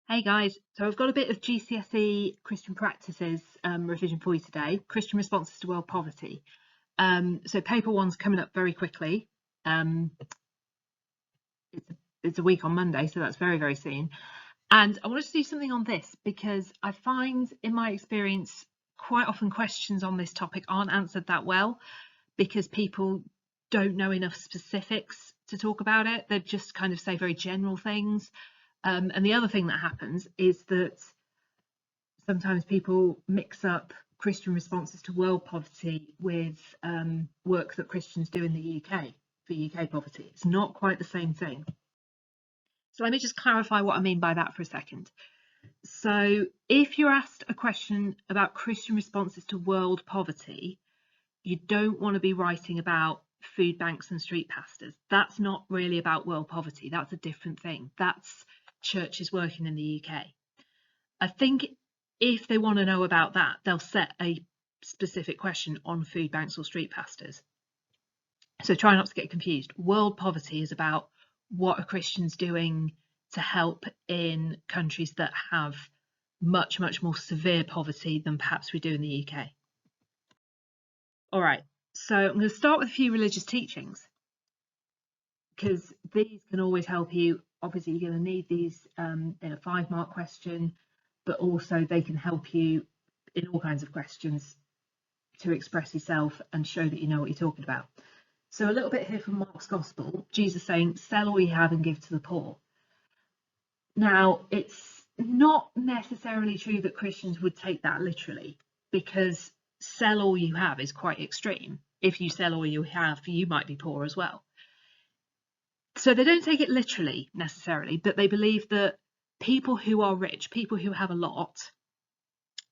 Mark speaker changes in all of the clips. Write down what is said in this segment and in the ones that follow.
Speaker 1: Hey guys, so I've got a bit of GCSE Christian practices revision for you today. Christian responses to world poverty. So paper one's coming up very quickly. Um, it's a week on Monday, so that's very, very soon. And I wanted to do something on this because I find in my experience quite often questions on this topic aren't answered that well because people don't know enough specifics to talk about it. They just kind of say very general things. And the other thing that happens is that sometimes people mix up Christian responses to world poverty with work that Christians do in the UK for UK poverty. It's not quite the same thing. So let me just clarify what I mean by that for a second. So if you're asked a question about Christian responses to world poverty, you don't want to be writing about food banks and street pastors. That's not really about world poverty. That's a different thing. That's churches working in the UK. I think if they want to know about that, they'll set a specific question on food banks or street pastors. So try not to get confused. World poverty is about what are Christians doing to help in countries that have much, much more severe poverty than perhaps we do in the UK. All right, so I'm going to start with a few religious teachings because these can always help you. Obviously, you're going to need these in a 5-mark question, but also they can help you in all kinds of questions to express yourself and show that you know what you're talking about. So a little bit here from Mark's Gospel, Jesus saying, sell all you have and give to the poor. Now, it's not necessarily true that Christians would take that literally, because sell all you have is quite extreme. If you sell all you have, you might be poor as well. So they don't take it literally necessarily, but they believe that people who are rich, people who have a lot,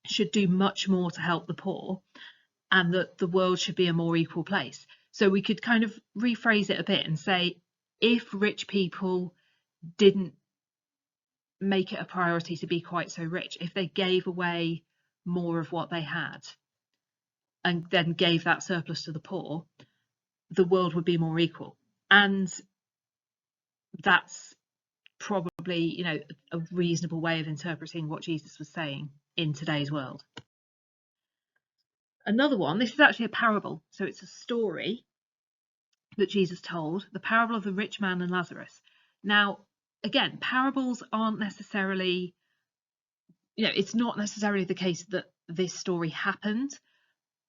Speaker 1: should do much more to help the poor, and that the world should be a more equal place. So we could kind of rephrase it a bit and say, if rich people didn't make it a priority to be quite so rich, if they gave away more of what they had and then gave that surplus to the poor, the world would be more equal. And that's probably, you know, a reasonable way of interpreting what Jesus was saying in today's world. Another one, this is actually a parable, so it's a story that Jesus told, the parable of the rich man and Lazarus. Now, again, parables aren't necessarily, you know, it's not necessarily the case that this story happened,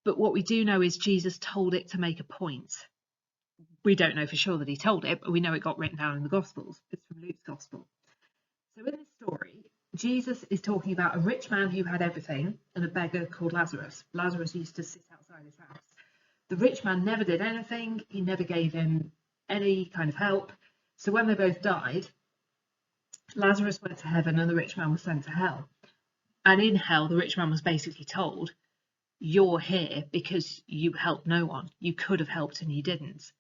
Speaker 1: but what we do know is Jesus told it to make a point. We don't know for sure that he told it, but we know it got written down in the Gospels. It's from Luke's Gospel. So in this story, Jesus is talking about a rich man who had everything and a beggar called Lazarus. Lazarus used to sit outside his house. The rich man never did anything. He never gave him any kind of help. So when they both died, Lazarus went to heaven and the rich man was sent to hell. And in hell, the rich man was basically told, you're here because you helped no one. You could have helped and you didn't.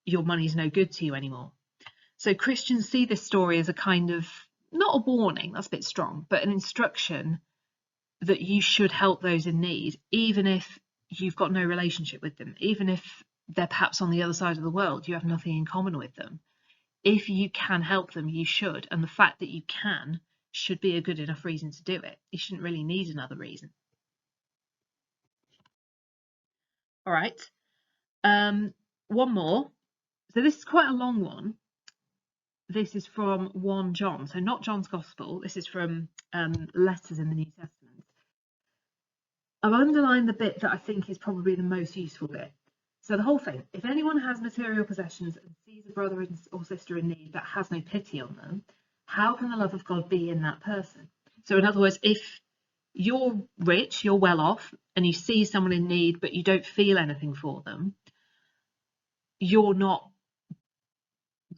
Speaker 1: Your money's no good to you anymore. So Christians see this story as a kind of, not a warning, that's a bit strong, but an instruction that you should help those in need, even if you've got no relationship with them, even if they're perhaps on the other side of the world, you have nothing in common with them. If you can help them, you should. And the fact that you can should be a good enough reason to do it. You shouldn't really need another reason. All right. One more. So this is quite a long one. This is from 1 John. So not John's Gospel. This is from letters in the New Testament. I've underlined the bit that I think is probably the most useful bit. So the whole thing, if anyone has material possessions and sees a brother or sister in need but has no pity on them, how can the love of God be in that person? So in other words, if you're rich, you're well off, and you see someone in need but you don't feel anything for them, you're not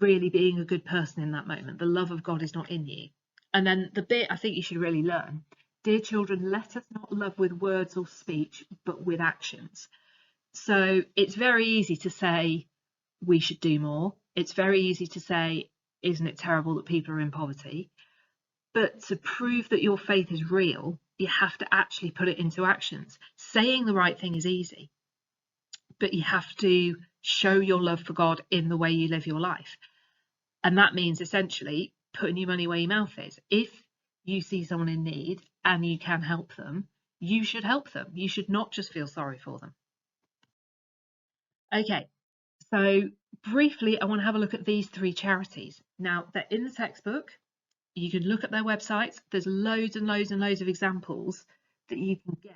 Speaker 1: really being a good person in that moment. The love of God is not in you. And then the bit I think you should really learn, dear children, let us not love with words or speech, but with actions. So it's very easy to say we should do more. It's very easy to say, isn't it terrible that people are in poverty? But to prove that your faith is real, you have to actually put it into actions. Saying the right thing is easy, but you have to show your love for God in the way you live your life. And that means essentially putting your money where your mouth is. If you see someone in need and you can help them, you should help them. You should not just feel sorry for them. Okay, so briefly, I want to have a look at these 3 charities. Now, they're in the textbook. You can look at their websites. There's loads and loads and loads of examples that you can get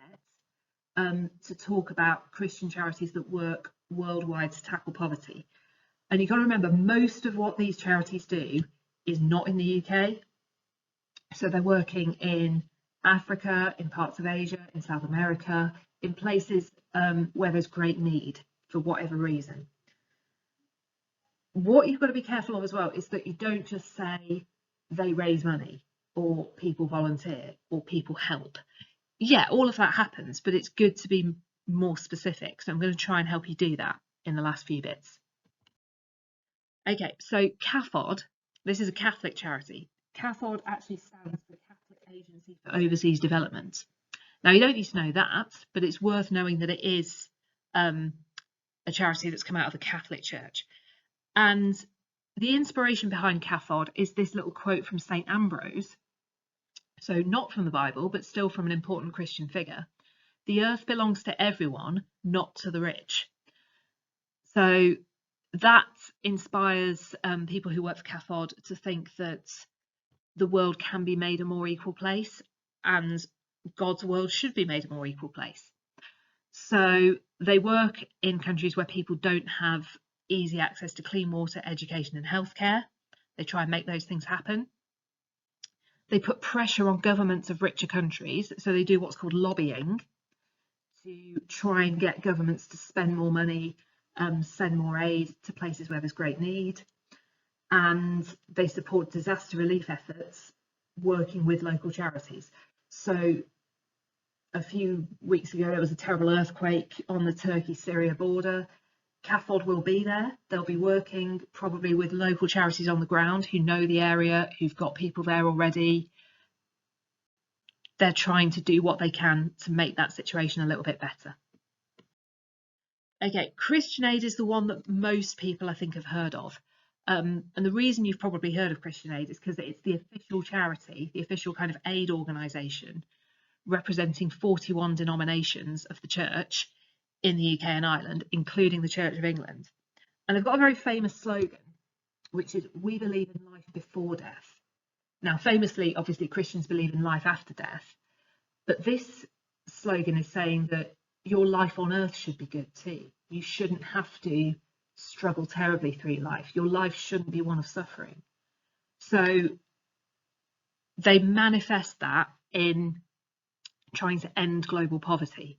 Speaker 1: to talk about Christian charities that work worldwide to tackle poverty. And you've got to remember, most of what these charities do is not in the UK. So they're working in Africa, in parts of Asia, in South America, in places where there's great need for whatever reason. What you've got to be careful of as well is that you don't just say they raise money or people volunteer or people help. Yeah, all of that happens, but it's good to be more specific. So I'm going to try and help you do that in the last few bits. Okay, so Cathode, this is a Catholic charity. Cathode actually stands for Catholic Agency for Overseas Development. Now, you don't need to know that, but it's worth knowing that it is a charity that's come out of the Catholic Church. And the inspiration behind Cathode is this little quote from St. Ambrose. So not from the Bible, but still from an important Christian figure. The earth belongs to everyone, not to the rich. So that inspires people who work for Cathode to think that the world can be made a more equal place and God's world should be made a more equal place. So they work in countries where people don't have easy access to clean water, education and healthcare. They try and make those things happen. They put pressure on governments of richer countries, so they do what's called lobbying to try and get governments to spend more money, send more aid to places where there's great need. And they support disaster relief efforts working with local charities. So a few weeks ago, there was a terrible earthquake on the Turkey-Syria border. Cathode will be there. They'll be working probably with local charities on the ground who know the area, who've got people there already. They're trying to do what they can to make that situation a little bit better. Okay, Christian Aid is the one that most people I think have heard of. And the reason you've probably heard of Christian Aid is because it's the official charity, the official kind of aid organisation representing 41 denominations of the church in the UK and Ireland, including the Church of England. And they've got a very famous slogan, which is, "We believe in life before death." Now, famously, obviously, Christians believe in life after death, but this slogan is saying that your life on earth should be good too. You shouldn't have to struggle terribly through your life. Your life shouldn't be one of suffering. So they manifest that in trying to end global poverty.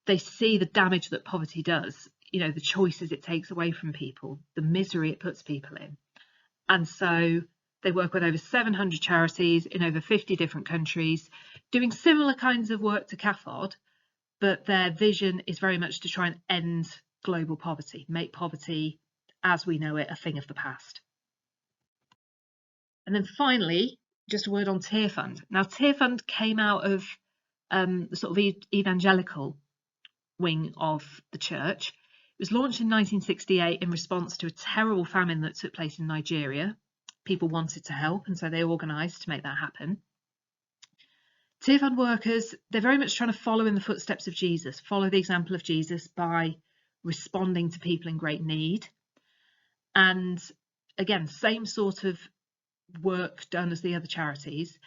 Speaker 1: They see the damage that poverty does, you know, the choices it takes away from people, the misery it puts people in. And so they work with over 700 charities in over 50 different countries, doing similar kinds of work to Cathode, but their vision is very much to try and end global poverty, make poverty as we know it a thing of the past. And then finally, just a word on Tear Fund. Now, Tear Fund came out of the sort of evangelical wing of the church. It was launched in 1968 in response to a terrible famine that took place in Nigeria. People wanted to help, and so they organised to make that happen. Tear Fund workers, they're very much trying to follow in the footsteps of Jesus, follow the example of Jesus by responding to people in great need. And again, same sort of work done as the other charities.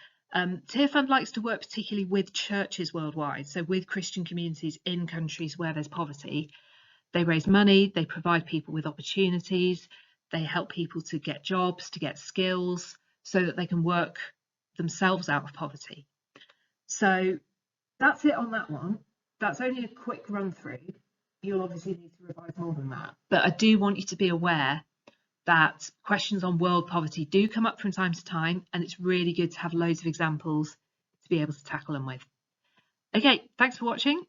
Speaker 1: Tear Fund likes to work particularly with churches worldwide, so with Christian communities in countries where there's poverty. They raise money, they provide people with opportunities, they help people to get jobs, to get skills, so that they can work themselves out of poverty. So that's it on that one. That's only a quick run through. You'll obviously need to revise more than that, but I do want you to be aware that questions on world poverty do come up from time to time, and it's really good to have loads of examples to be able to tackle them with. Okay, thanks for watching.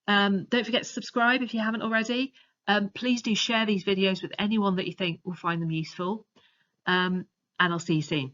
Speaker 1: Don't forget to subscribe if you haven't already. Please do share these videos with anyone that you think will find them useful, and I'll see you soon.